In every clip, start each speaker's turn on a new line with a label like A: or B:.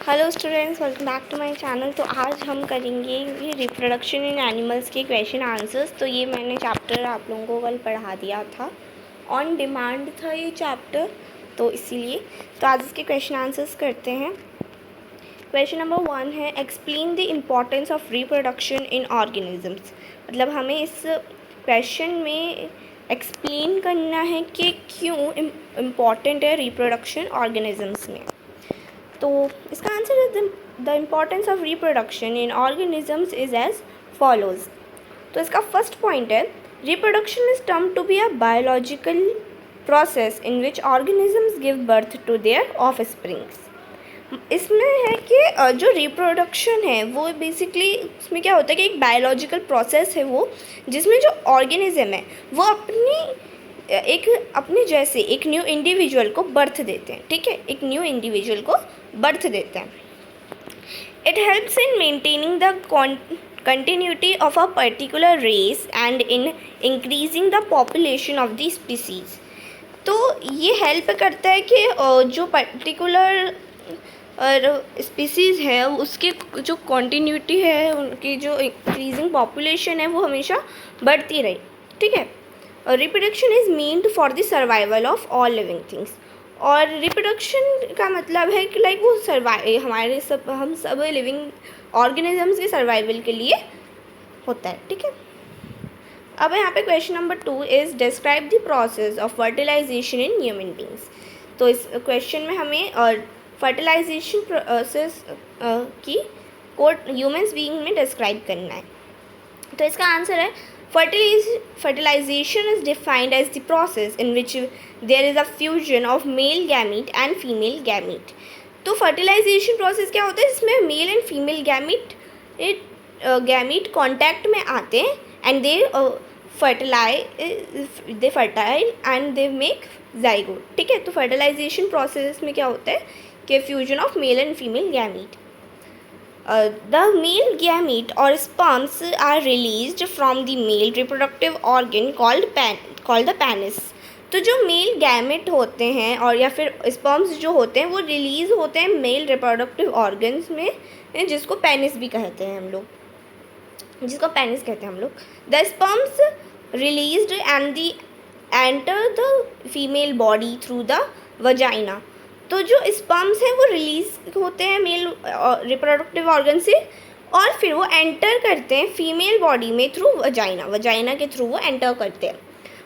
A: Hello students, welcome back to my channel. तो आज हम करेंगे ये रिप्रोडक्शन इन एनिमल्स के क्वेश्चन आंसर्स। तो ये मैंने चैप्टर आप लोगों को कल पढ़ा दिया था, ऑन डिमांड था ये चैप्टर, तो इसीलिए तो आज इसके क्वेश्चन आंसर्स करते हैं। क्वेश्चन नंबर 1 है, explain the importance of reproduction in organisms. मतलब हमें इस क्वेश्चन में एक्सप्लेन करना है कि क्यों इम्पॉर्टेंट है रिप्रोडक्शन ऑर्गेनिजम्स में। तो इसका आंसर है the importance of reproduction in organisms is as follows. तो इसका फर्स्ट पॉइंट है, reproduction is term to be a biological process in which organisms give birth to their offsprings. इसमें है कि जो रिप्रोडक्शन है वो बेसिकली उसमें क्या होता है कि एक बायोलॉजिकल प्रोसेस है वो, जिसमें जो ऑर्गेनिज्म है वो अपने जैसे एक न्यू इंडिविजुअल को बर्थ देते हैं। ठीक है, एक न्यू इंडिविजुअल को बर्थ देते हैं। It helps in maintaining the continuity of a particular race and in increasing the population of the species। तो ये हेल्प करता है कि जो पर्टिकुलर स्पीसीज़ है उसकी जो कॉन्टीन्यूटी है, उनकी जो इंक्रीजिंग पॉपुलेशन है वो हमेशा बढ़ती रहे। ठीक है, reproduction is meant for the survival of all living things. और रिप्रोडक्शन का मतलब है कि लाइक वो हम सब लिविंग ऑर्गेनिजम्स के सर्वाइवल के लिए होता है। ठीक है, अब यहाँ पे question number 2 is describe the process of fertilization in human beings. तो इस क्वेश्चन में हमें फर्टिलाइजेशन प्रोसेस की को ह्यूमन्स बीइंग में डिस्क्राइब करना है। तो इसका आंसर है, fertilization is defined as the process in which there is a fusion of male gamete and female gamete। तो फर्टिलाइजेशन प्रोसेस क्या होता है, इसमें mail and female gamete contact में आते हैं and they fertile and they make zygote. ठीक है, तो फर्टिलाइजेशन प्रोसेस में क्या होता है कि fusion of male and female gamete. The male gamete or sperms are released from the male reproductive organ called the penis। तो जो मेल गैमेट होते हैं और या फिर स्पर्म्स जो होते हैं वो रिलीज़ होते हैं मेल रिप्रोडक्टिव ऑर्गन्स में, जिसको पेनिस भी कहते हैं हम लोग, the sperms released and the enter the female body through the vagina. तो जो स्पर्म्स हैं वो रिलीज होते हैं मेल रिप्रोडक्टिव ऑर्गन से और फिर वो एंटर करते हैं फीमेल बॉडी में थ्रू वजाइना के थ्रू वो एंटर करते हैं।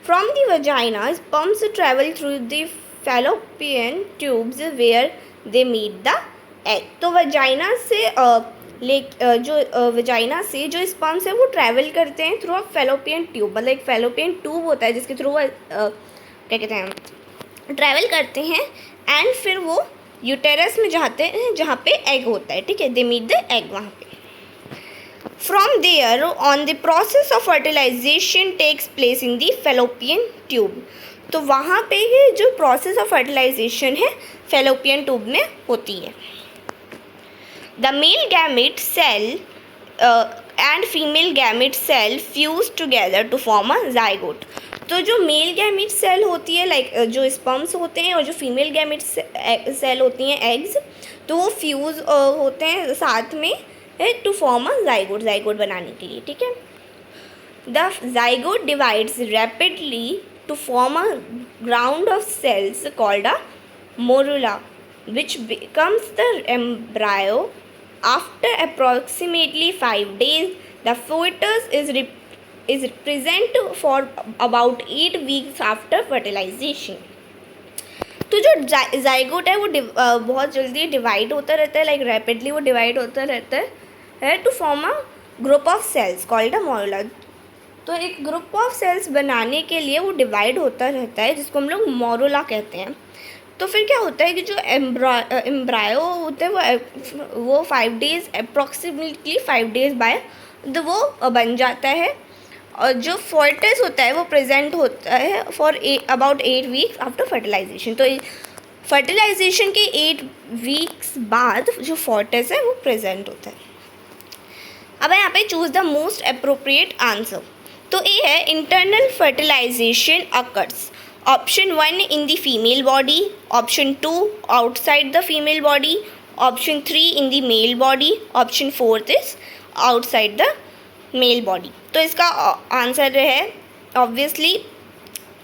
A: From the vagina sperms travel through the fallopian tubes where they meet the egg. तो वजाइना से जो स्पर्म्स है वो ट्रैवल करते हैं थ्रू अ फैलोपियन ट्यूब। मतलब एक फैलोपियन ट्यूब होता है जिसके थ्रू वो क्या कहते हैं ट्रैवल करते हैं एंड फिर वो यूटेरस में जाते हैं जहाँ पे एग होता है। ठीक है, दे मीट द एग वहाँ पे। From there on the process of fertilization takes place in the fallopian tube. तो वहाँ पे ये जो प्रोसेस ऑफ फर्टिलाइजेशन है फैलोपियन ट्यूब में होती है। The male gamete cell and female gamete cell fuse together to form a zygote. तो जो मेल गैमेट सेल होती है लाइक जो स्पर्म्स होते हैं और जो फीमेल गैमेट सेल होती हैं एग्स, तो वो फ्यूज़ होते हैं साथ में टू फॉर्म अ जाइगोट बनाने के लिए। ठीक है, the zygote divides rapidly to form a ground of cells called a morula which becomes the embryo. After approximately 5 days the foetus is present for about 8 weeks after fertilization। तो जो zygote है वो बहुत जल्दी डिवाइड होता रहता है, like rapidly वो डिवाइड होता रहता है to form a group of cells called a morula. तो एक ग्रुप ऑफ सेल्स बनाने के लिए वो डिवाइड होता रहता है जिसको हम लोग मोरुला कहते हैं। तो फिर क्या होता है कि जो एम्ब्रायो होता है वो 5 days अप्रॉक्सीमेटली 5 days बाद वो बन जाता है और जो फोएटस होता है वो प्रेजेंट होता है for about 8 weeks after fertilization. तो फर्टिलाइजेशन के 8 weeks बाद जो फोएटस है वो प्रेजेंट होता है। अब यहाँ पे choose the most appropriate answer. तो ए है, internal fertilization occurs option 1 in the female body, option 2 outside the female body, option 3 in the male body, option 4 is outside the male body. तो इसका answer है obviously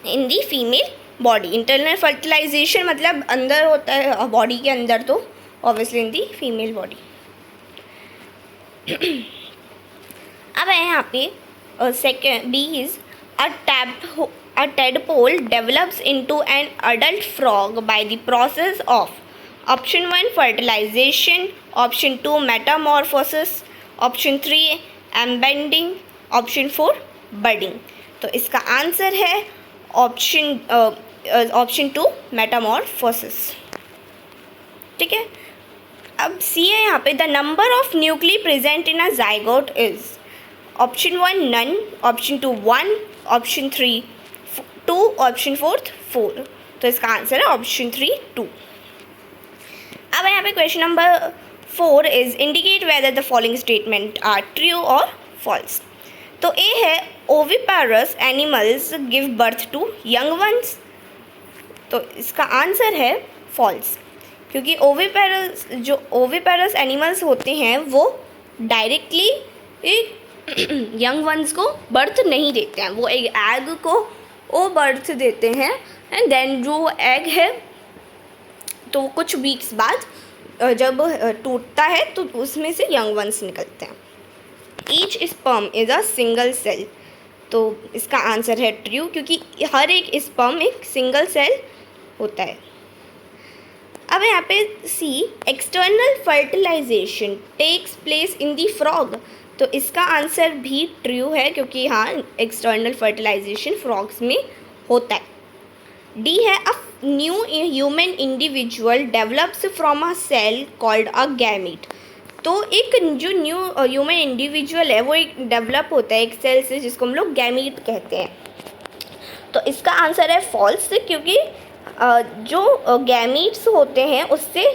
A: in the female body. Internal fertilization मतलब अंदर होता है body के अंदर, तो obviously in the female body. अब है यहाँ पे second B is a tadpole develops into an adult frog by the process of option 1 fertilization, option 2 metamorphosis, option 3 embedding, option 4 budding। तो इसका आंसर है ऑप्शन 2 मेटामॉर्फोसिस। ठीक है, अब सी है यहाँ पे, the number of nuclei present in a zygote is option 1 none, option 2 1, option 3 2, option 4। तो इसका आंसर है ऑप्शन 3 2। अब यहाँ पे question number 4 is indicate whether the following statement are true or false. तो ए है oviparous animals give birth to young ones. तो इसका आंसर है फॉल्स, क्योंकि ओविपारस एनिमल्स होते हैं वो डायरेक्टली यंग वंस को बर्थ नहीं देते हैं, वो एक एग को वो बर्थ देते हैं एंड देन जो एग है तो कुछ वीक्स बाद जब टूटता है तो उसमें से यंग वंस निकलते हैं। Each sperm is a single cell. तो इसका आंसर है ट्रू, क्योंकि हर एक स्पर्म एक सिंगल सेल होता है। अब यहाँ पे C external fertilization takes place in the frog. तो इसका आंसर भी ट्रू है, क्योंकि हाँ एक्सटर्नल फर्टिलाइजेशन फ्रॉग्स में होता है। डी है a new human individual develops from a cell called a gamete. तो एक जो न्यू ह्यूमन इंडिविजुअल है वो एक डेवलप होता है एक सेल से, जिसको हम लोग गैमीट कहते हैं। तो इसका आंसर है फॉल्स, क्योंकि जो गैमीट्स होते हैं उससे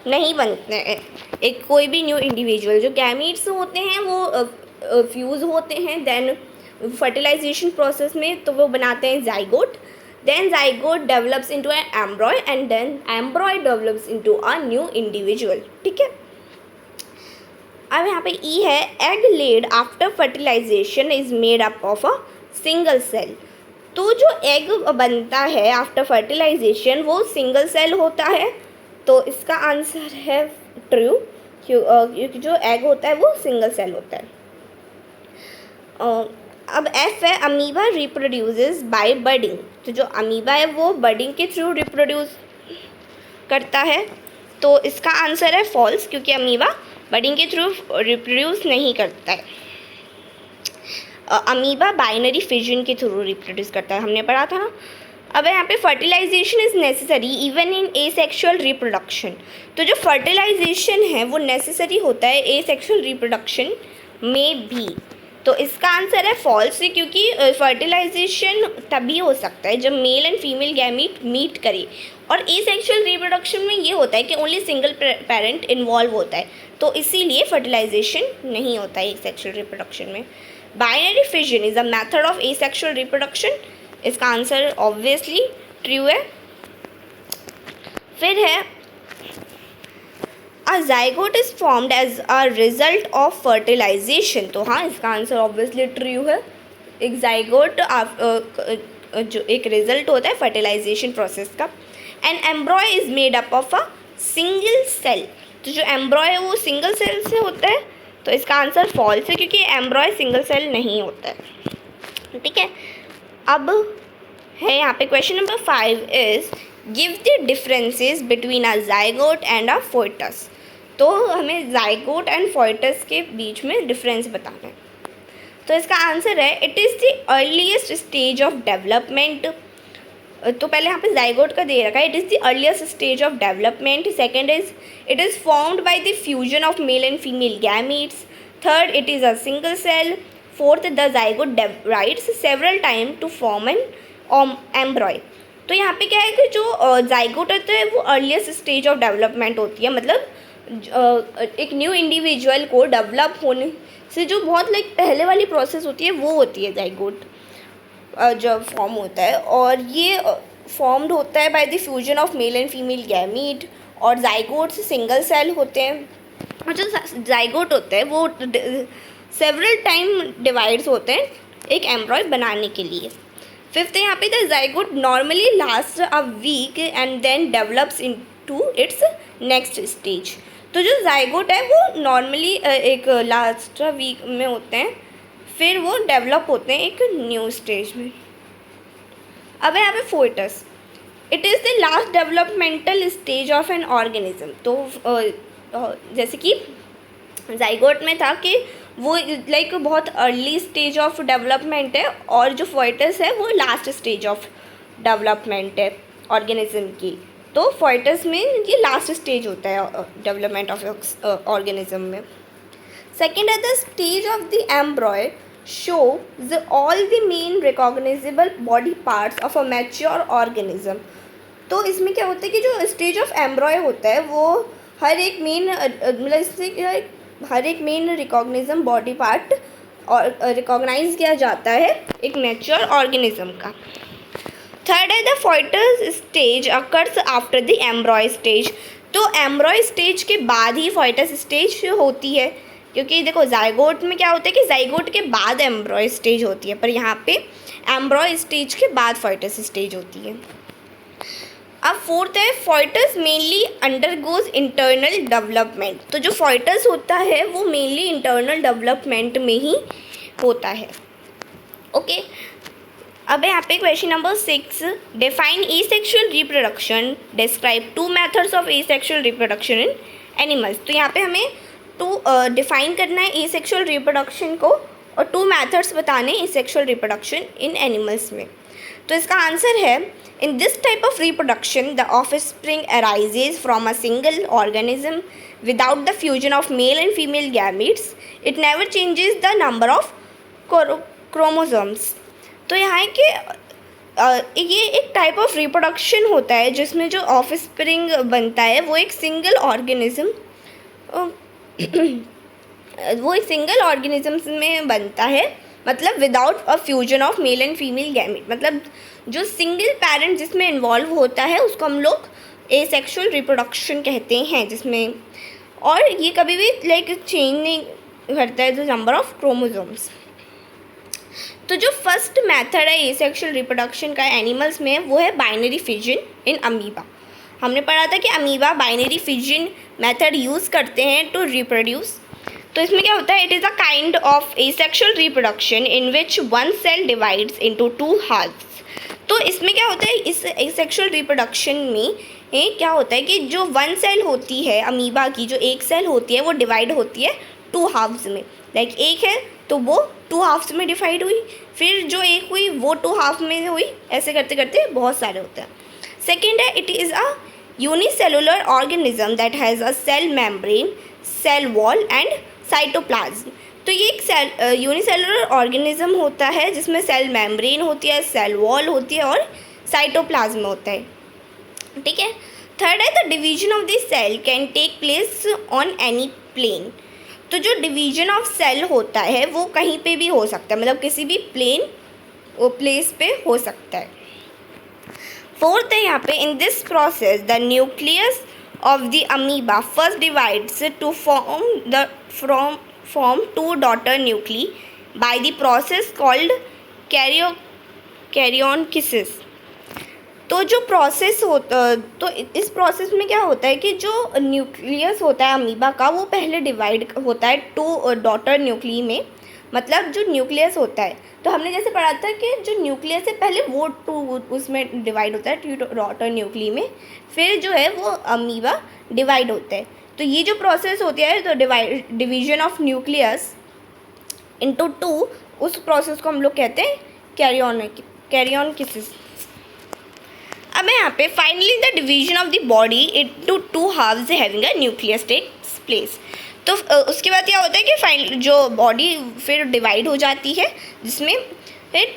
A: नहीं बनते हैं एक कोई भी न्यू इंडिविजुअल। जो गैमीट्स होते हैं वो फ्यूज़ होते हैं देन फर्टिलाइजेशन प्रोसेस में, तो वो बनाते हैं zygote. Then zygote develops into an embryo and then embryo develops into a new individual. ठीक है, अब यहाँ पे ई है egg laid after fertilization is made up of a single cell. तो जो एग बनता है आफ्टर फर्टिलाइजेशन वो सिंगल सेल होता है। तो इसका आंसर है ट्रू, क्योंकि जो एग होता है वो सिंगल सेल होता है। अब एफ है अमीबा रिप्रोड्यूसेस बाय बडिंग। तो जो अमीबा है वो बडिंग के थ्रू रिप्रोड्यूस करता है। तो इसका आंसर है फॉल्स, क्योंकि अमीबा बडिंग के थ्रू रिप्रोड्यूस नहीं करता है। अमीबा बाइनरी फिजन के थ्रू रिप्रोड्यूस करता है, हमने पढ़ा था ना। अब यहाँ पे fertilization is necessary even in asexual reproduction. तो जो फर्टिलाइजेशन है वो नेसेसरी होता है एसेक्सुअल रिप्रोडक्शन में भी। तो इसका आंसर है फॉल्स, क्योंकि फर्टिलाइजेशन तभी हो सकता है जब male and female gamete meet करे, और एसेक्सुअल रिप्रोडक्शन में ये होता है कि ओनली सिंगल पेरेंट इन्वॉल्व होता है, तो इसीलिए फर्टिलाइजेशन नहीं होता है एसेक्सुअल रिप्रोडक्शन में। Binary fission is a method of asexual reproduction. इसका आंसर ऑब्वियसली ट्रू है। फिर है a zygote is formed as a result of fertilization. तो हाँ इसका आंसर ऑब्वियसली ट्रू है। एक जाइगोट जो एक रिजल्ट होता है फर्टिलाइजेशन प्रोसेस का। And embryo is made up of a single cell. तो जो एम्ब्रॉय है वो सिंगल सेल से होता है। तो इसका आंसर फॉल्स है, क्योंकि एम्ब्रॉय सिंगल सेल नहीं होता है। ठीक है, अब है यहाँ पे question number 5 is give the differences between a zygote and a foetus. तो हमें जाइगोट एंड फोइटस के बीच में डिफरेंस बताना है। तो इसका आंसर है it is the earliest stage of development. तो पहले यहाँ पे जाइगोट का दे रखा है, it is the earliest stage of development. Second is it is formed by the fusion of male and female gametes. Third it is a single cell. Fourth the zygote divides several time to form an embryo. तो यहाँ पे क्या है कि जो zygote होता है वो अर्लीस्ट स्टेज ऑफ डेवलपमेंट होती है, मतलब एक न्यू इंडिविजुअल को डेवलप होने से जो बहुत पहले वाली प्रोसेस होती है वो होती है जाइगोट जब फॉर्म होता है। और ये फॉर्म्ड होता है bye the fusion of male and female gamete, और जाइगोट्स सिंगल सेल होते हैं, और जो जाइगोट होते हैं वो सेवरल टाइम डिवाइड्स होते हैं एक एम्ब्रॉय बनाने के लिए। फिफ्थ यहाँ पे the zygote normally last a week and then develops into its next stage. तो जो जाइगोट है वो नॉर्मली एक लास्ट वीक में होते हैं, फिर वो डेवलप होते हैं एक न्यू स्टेज में। अब यहाँ पे foetus, it is the last developmental stage of an organism. तो जैसे कि जाइगोट में था कि वो लाइक बहुत अर्ली स्टेज ऑफ डेवलपमेंट है, और जो फोइटस है वो लास्ट स्टेज ऑफ डेवलपमेंट है ऑर्गेनिज्म की। तो फोइटस में ये लास्ट स्टेज होता है डेवलपमेंट ऑफ ऑर्गेनिज्म में। सेकेंड है the stage of the एम्ब्रॉय show the all the main recognisable body parts of a mature organism. तो इसमें क्या होता है कि जो स्टेज ऑफ एम्ब्रॉय होता है वो हर एक मेन मतलब इससे हर एक मेन रिकॉग्निज्म बॉडी पार्ट और रिकॉग्नाइज किया जाता है एक मैच्योर ऑर्गेनिज्म का। थर्ड है the foetus stage occurs after the एम्ब्रॉय stage. तो एम्ब्रॉय स्टेज के बाद ही फोइटस स्टेज होती है, क्योंकि देखो जाइगोट में क्या होता है कि जाइगोट के बाद एम्ब्रॉय स्टेज होती है, पर यहाँ पे एम्ब्रॉय स्टेज के बाद फोइटस स्टेज होती है। अब फोर्थ है foetus mainly undergoes internal development. तो जो फोइटस होता है वो मेनली इंटरनल डेवलपमेंट में ही होता है। ओके, अब यहाँ पे question number 6, define asexual reproduction, describe 2 methods of asexual reproduction in animals. तो यहाँ पे हमें डिफाइन करना है एसेक्सुअल रिप्रोडक्शन को, और 2 मेथड्स बताने एसेक्सुअल रिप्रोडक्शन इन एनिमल्स में। तो इसका आंसर है, in this type of reproduction the offspring arises from a single organism without the fusion of male and female gametes. It never changes the number of chromosomes. तो यहाँ है कि ये एक टाइप ऑफ रिप्रोडक्शन होता है जिसमें जो ऑफस्प्रिंग बनता है वो एक सिंगल ऑर्गेनिज्म में बनता है, मतलब without a fusion of male and female gamete. मतलब जो सिंगल पेरेंट जिसमें इन्वॉल्व होता है उसको हम लोग एसेक्सुअल रिप्रोडक्शन कहते हैं, जिसमें और ये कभी भी लाइक चेंज नहीं करता है द नंबर ऑफ क्रोमोसोम्स। तो जो फर्स्ट मेथड है एसेक्सुअल रिप्रोडक्शन का एनिमल्स में वो है बाइनरी फिजन इन अमीबा। हमने पढ़ा था कि amoeba binary fission method use करते हैं टू रिप्रोड्यूस। तो इसमें क्या होता है, it is a kind of asexual reproduction in which one cell divides into 2 halves. तो इसमें क्या होता है, इस एसेक्सुअल रिप्रोडक्शन में क्या होता है कि जो वन सेल होती है अमीबा की, जो एक सेल होती है वो डिवाइड होती है 2 हाफ्स में। लाइक एक है तो वो 2 हाफ्स में डिवाइड हुई, फिर जो एक हुई वो 2 हाफ में हुई, ऐसे करते करते बहुत सारे होते हैं। सेकेंड है, it is a unicellular organism that has a cell membrane, cell wall and cytoplasm. तो ये एक यूनिसेलुलर ऑर्गेनिज्म होता है जिसमें सेल मेम्ब्रेन होती है, सेल वॉल होती है और साइटोप्लाज्म होता है। ठीक है। थर्ड है the division of the cell can take place on any plane. तो जो डिवीजन ऑफ सेल होता है वो कहीं पे भी हो सकता है, मतलब किसी भी प्लेस पे हो सकता है। फोर्थ है यहाँ पे, in this process the nucleus of the amoeba first divides to form 2 daughter nuclei by the process called karyokinesis। तो जो प्रोसेस तो इस प्रोसेस में क्या होता है कि जो न्यूक्लियस होता है अमीबा का वो पहले डिवाइड होता है 2 डॉटर न्यूक्ली में। मतलब जो न्यूक्लियस होता है, तो हमने जैसे पढ़ा था कि जो न्यूक्लियस है पहले वो 2 उसमें डिवाइड होता है 2 डॉटर न्यूक्ली में, फिर जो है वो अमीबा डिवाइड होता है। तो ये जो प्रोसेस होती है तो डिवीजन ऑफ न्यूक्लियस इनटू 2, उस प्रोसेस को हम लोग कहते हैं कैरियोकिनेसिस। अब यहाँ पे finally the division of the body into 2 halves having a nucleus takes place. तो उसके बाद क्या होता है कि फाइनल जो बॉडी फिर डिवाइड हो जाती है जिसमें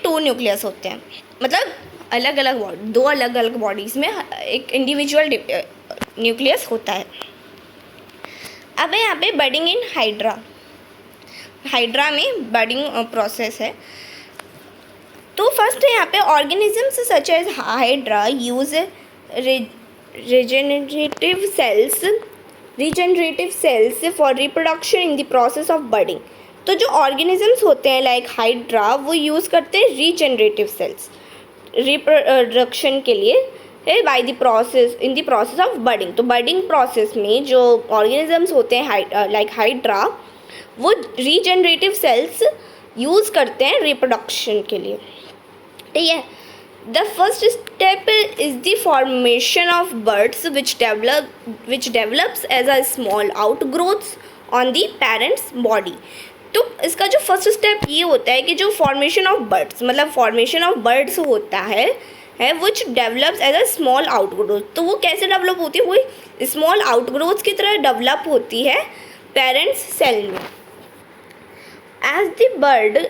A: 2 न्यूक्लियस होते हैं, मतलब अलग अलग बॉडी, 2 अलग अलग बॉडीज़ में एक इंडिविजुअल न्यूक्लियस होता है। अब यहाँ पे बडिंग इन हाइड्रा में बडिंग प्रोसेस है। तो फर्स्ट यहाँ पे organisms such as hydra use regenerative cells for reproduction in the process of budding. तो जो ऑर्गेनिजम्स होते हैं लाइक हाइड्रा, वो यूज़ करते हैं रीजनरेटिव सेल्स रिप्रोडक्शन के लिए by the process in the process of budding. तो बर्डिंग प्रोसेस में जो ऑर्गेनिजम्स होते हैं लाइक हाइड्रा, वो रीजनरेटिव सेल्स यूज़ करते हैं रिप्रोडक्शन के लिए, ठीक है। The first step is the formation of buds which develops as a small outgrowths on the parent's body. तो इसका जो फर्स्ट स्टेप ये होता है कि जो फॉर्मेशन ऑफ बर्ड्स, मतलब फॉर्मेशन ऑफ बर्ड्स होता है which develops as a small outgrowth. तो वो कैसे डेवलप होती है, वो स्मॉल आउटग्रोथ की तरह डेवलप होती है पेरेंट्स सेल में। As the bird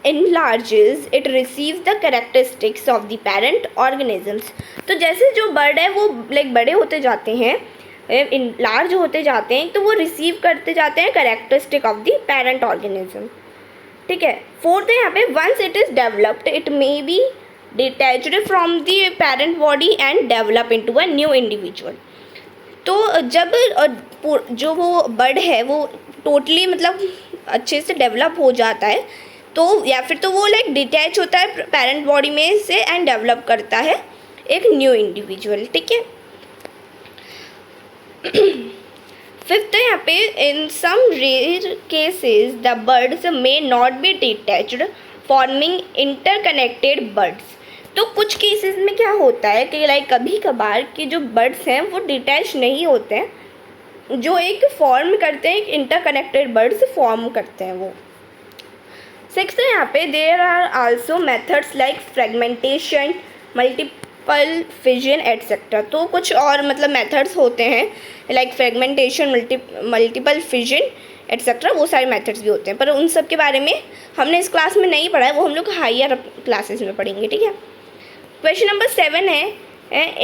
A: enlarges, it receives the characteristics of the parent organisms। तो जैसे जो बर्ड है वो लाइक बड़े होते जाते हैं, लार्ज होते जाते हैं, तो वो रिसीव करते जाते हैं characteristic of the parent organism, ठीक है। फोर्थ है यहाँ पे, once it is developed it may be detached from the parent body and develop into a new individual. तो जब जो वो बर्ड है वो टोटली मतलब अच्छे से डेवलप हो जाता है, तो या फिर तो वो लाइक डिटैच होता है पेरेंट बॉडी में से एंड डेवलप करता है एक न्यू इंडिविजुअल, ठीक है। फिफ्थ है यहाँ पे, in some rare cases the buds may not be detached forming interconnected buds. तो कुछ केसेस में क्या होता है कि लाइक कभी कभार के जो बर्ड्स हैं वो डिटैच नहीं होते हैं, जो एक फॉर्म करते हैं, एक इंटरकनेक्टेड बर्ड्स फॉर्म करते हैं वो। सिक्स्थ है यहाँ पे, there are also methods like fragmentation, multiple fission etcetera. तो कुछ और मतलब मेथड्स होते हैं like fragmentation, multiple fission etcetera, वो सारे मेथड्स भी होते हैं, पर उन सब के बारे में हमने इस क्लास में नहीं पढ़ा है, वो हम लोग हायर क्लासेस में पढ़ेंगे, ठीक है। क्वेश्चन नंबर 7 है,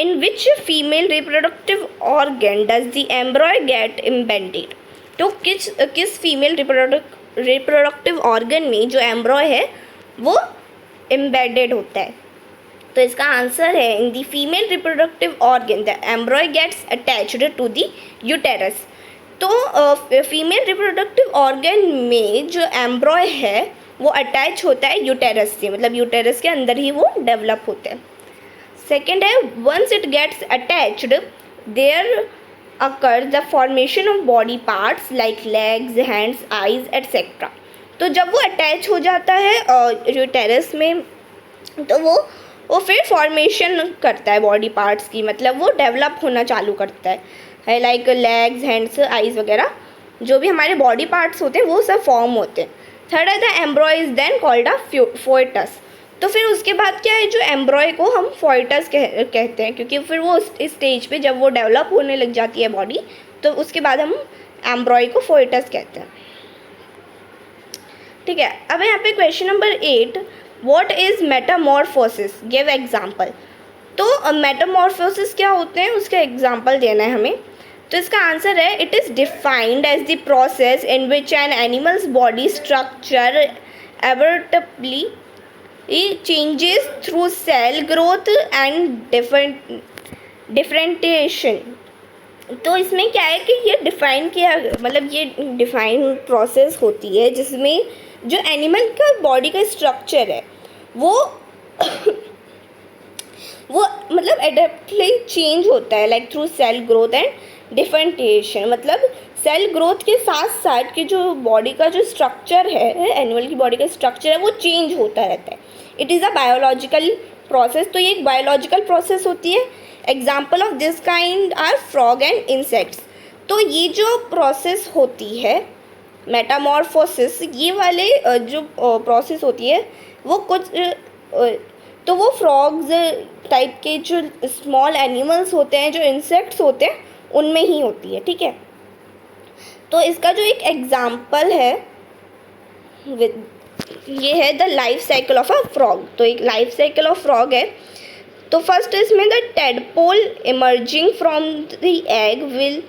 A: in which female reproductive organ does the embryo get embedded. तो किस फीमेल रिप्रोडक्टिव ऑर्गन में जो एम्ब्रॉय है वो एम्बेडेड होता है। तो इसका आंसर है, in the female reproductive organ the embryo gets attached to the uterus. तो फीमेल रिप्रोडक्टिव ऑर्गन में जो एम्ब्रॉय है वो अटैच होता है यूटेरस से, मतलब यूटेरस के अंदर ही वो डेवलप होता है। सेकेंड है, once it gets attached there occurs the formation of body parts like legs, hands, eyes, etc. तो जब वो अटैच हो जाता है यूटेरस में, तो वो फिर फॉर्मेशन करता है बॉडी पार्ट्स की, मतलब वो डेवलप होना चालू करता है लाइक लेग्स, हैंड्स, आइज़ वगैरह, जो भी हमारे बॉडी पार्ट्स होते हैं वो सब फॉर्म होते हैं। थर्ड है, the embryo is then called a foetus. तो फिर उसके बाद क्या है, जो एम्ब्रॉय को हम फोएटस कहते हैं, क्योंकि फिर वो इस स्टेज पे जब वो डेवलप होने लग जाती है बॉडी, तो उसके बाद हम एम्ब्रॉय को फोएटस कहते हैं, ठीक है। अब यहाँ पे question number 8, what is Metamorphosis, give example. तो मेटामॉर्फोसिस क्या होते हैं उसका एग्जाम्पल देना है हमें। तो इसका आंसर है, it is defined as the process in which an animal's body structure एवर्टबली changes through cell growth and differentiation। तो इसमें क्या है कि ये डिफ़ाइन किया, मतलब ये डिफ़ाइन प्रोसेस होती है जिसमें जो एनिमल का बॉडी का स्ट्रक्चर है वो मतलब एडेप्टली चेंज होता है like through cell growth and differentiation. मतलब सेल ग्रोथ के साथ साथ कि जो बॉडी का जो स्ट्रक्चर है, एनिमल की बॉडी का स्ट्रक्चर है, वो चेंज होता रहता है। It is a biological process. तो ये एक बायोलॉजिकल प्रोसेस होती है। Example of this kind are frog and insects. तो ये जो प्रोसेस होती है मेटामॉर्फोसिस, ये वाले जो प्रोसेस होती है वो कुछ तो वो फ्रॉग्स टाइप के जो स्मॉल एनिमल्स होते हैं, जो इंसेक्ट्स होते हैं, उनमें ही होती है, ठीक है। तो इसका जो एक एग्जाम्पल है ये है the life cycle of a frog. तो एक लाइफ साइकिल ऑफ फ्रॉग है। तो फर्स्ट इसमें the tadpole emerging from the egg will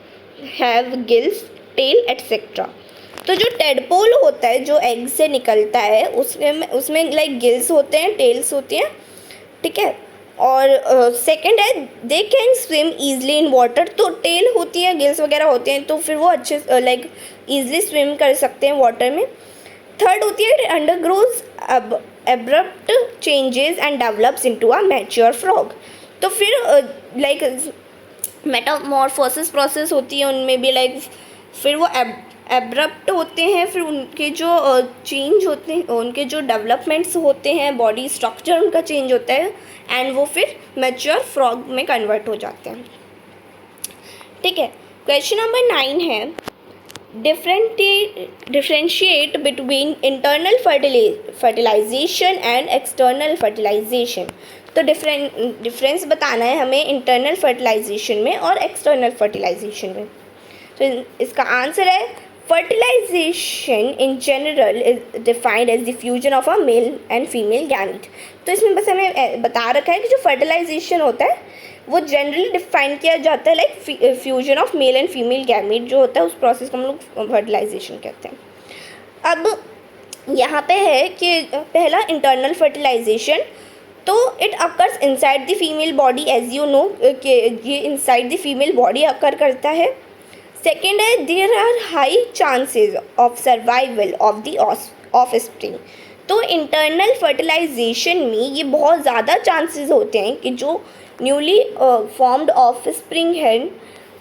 A: have gills, tail etcetera. तो जो टेडपोल होता है जो एग से निकलता है उसमें लाइक गिल्स होते हैं, टेल्स होती हैं, ठीक है। और सेकंड है they can swim easily in water, तो टेल सेकंड है they can swim easily in water, तो टेल होती है, गिल्स वगैरह होते हैं, तो फिर वो अच्छे लाइक ईजली स्विम कर सकते हैं वाटर में। थर्ड होती है undergoes abrupt changes and develops into a mature frog, तो फिर लाइक मेटामॉर्फोसिस प्रोसेस होती है उनमें भी, लाइक फिर वो एब्रप्ट होते हैं, फिर उनके जो चेंज होते हैं, उनके जो डेवलपमेंट्स होते हैं, बॉडी स्ट्रक्चर उनका चेंज होता है एंड वो फिर मैच्योर फ्रॉग में कन्वर्ट हो जाते हैं। ठीक है, क्वेश्चन नंबर 9 है differentiate between internal fertilization and external fertilization, तो डिफरेंस बताना है हमें इंटरनल फर्टिलाइजेशन में और एक्सटर्नल फर्टिलाइजेशन में। तो इसका आंसर है fertilization in general is defined as the fusion of a male and female gamete, तो इसमें बस हमें बता रखा है कि जो फर्टिलाइजेशन होता है वो जनरली डिफाइन किया जाता है like fusion of male and female gamete जो होता है, उस प्रोसेस को हम लोग फर्टिलाइजेशन कहते हैं। अब यहाँ पे है कि पहला इंटरनल फर्टिलाइजेशन, तो it occurs inside the female body, as you know कि ये inside the female body occur करता है। सेकेंड है there are high chances of survival of the offspring, तो इंटरनल फर्टिलाइजेशन में ये बहुत ज़्यादा चांसेस होते हैं कि जो न्यूली फॉर्म्ड ऑफ स्प्रिंग है,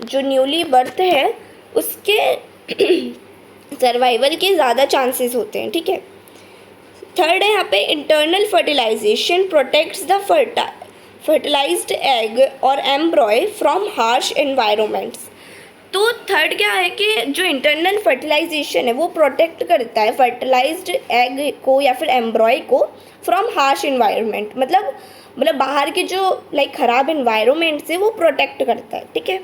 A: जो न्यूली बर्थ है, उसके सर्वाइवल के ज़्यादा चांसेस होते हैं। ठीक है, थर्ड है यहाँ पे internal fertilization protects the fertilized egg और एम्ब्रॉय फ्रॉम हार्श एनवायरनमेंट्स, तो थर्ड क्या है कि जो इंटरनल फर्टिलाइजेशन है वो प्रोटेक्ट करता है फर्टिलाइज्ड एग को या फिर एम्ब्रॉय को फ्रॉम हार्श एनवायरनमेंट, मतलब बाहर के जो लाइक ख़राब एनवायरनमेंट से वो प्रोटेक्ट करता है। ठीक है,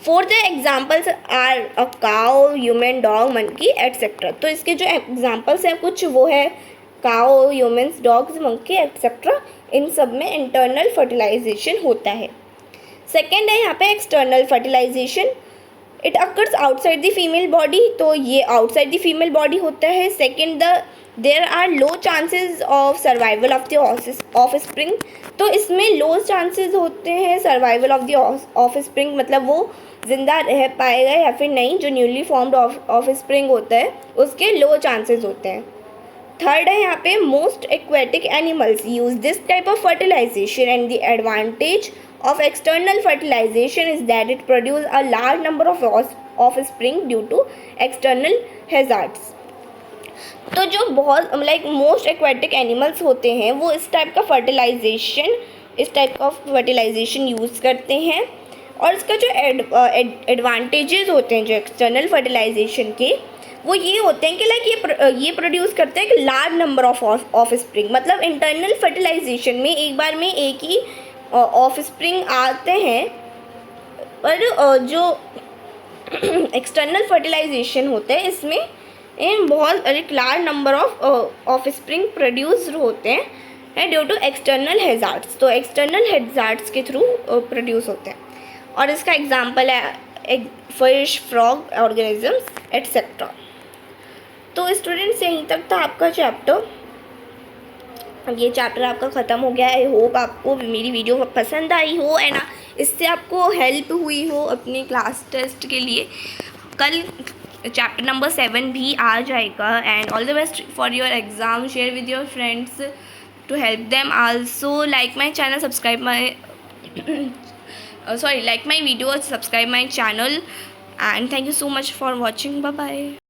A: fourth examples are a cow, human, dog, monkey etcetera, तो इसके जो एग्जाम्पल्स हैं कुछ वो है cow, humans, dogs, monkey etcetera, इन सब में इंटरनल फर्टिलाइजेशन होता है। सेकेंड है यहाँ पे external fertilization, it occurs outside the female body, तो ये आउटसाइड द फीमेल बॉडी होता है। Second there are low chances of survival of the offspring, तो इसमें लो चांसेस होते हैं survival of the offspring, मतलब वो जिंदा रह पाएगा या फिर नहीं, जो न्यूली फॉर्म्ड ऑफ स्प्रिंग होता है उसके लो चांसेस होते हैं। थर्ड है यहाँ पे most aquatic animals use this type of fertilization and the advantage of external fertilization is that it produces a large number of offspring due to external hazards, तो जो बहुत लाइक मोस्ट एक्वेटिक एनिमल्स होते हैं वो इस type का fertilisation use करते हैं, और इसका जो एडवांटेजेस होते हैं जो एक्सटर्नल फर्टिलाइजेशन के वो ये होते हैं कि लाइक ये प्रोड्यूस करते हैं कि लार्ज नंबर ऑफ स्प्रिंग, मतलब इंटरनल फर्टिलाइजेशन में एक बार में एक ही ऑफ स्प्रिंग आते हैं, पर जो एक्सटर्नल फर्टिलाइजेशन होता है इसमें बहुत एक large number of spring produce होते हैं ड्यू टू एक्सटर्नल हैज़ार्ड्स, तो एक्सटर्नल हैज़ार्ड्स के थ्रू प्रोड्यूस होते हैं, और इसका एग्जांपल है फिश, फ्रॉग, ऑर्गेनिजम्स एट्सेट्रा। तो स्टूडेंट्स यहीं तक था आपका चैप्टर, ये चैप्टर आपका ख़त्म हो गया। आई होप आपको मेरी वीडियो पसंद आई हो एंड इससे आपको हेल्प हुई हो अपने क्लास टेस्ट के लिए। कल चैप्टर नंबर 7 भी आ जाएगा and all the best for your exam. Share with your friends to help them also. Like my channel, subscribe my like my video, subscribe my channel, and thank you so much for watching. Bye bye.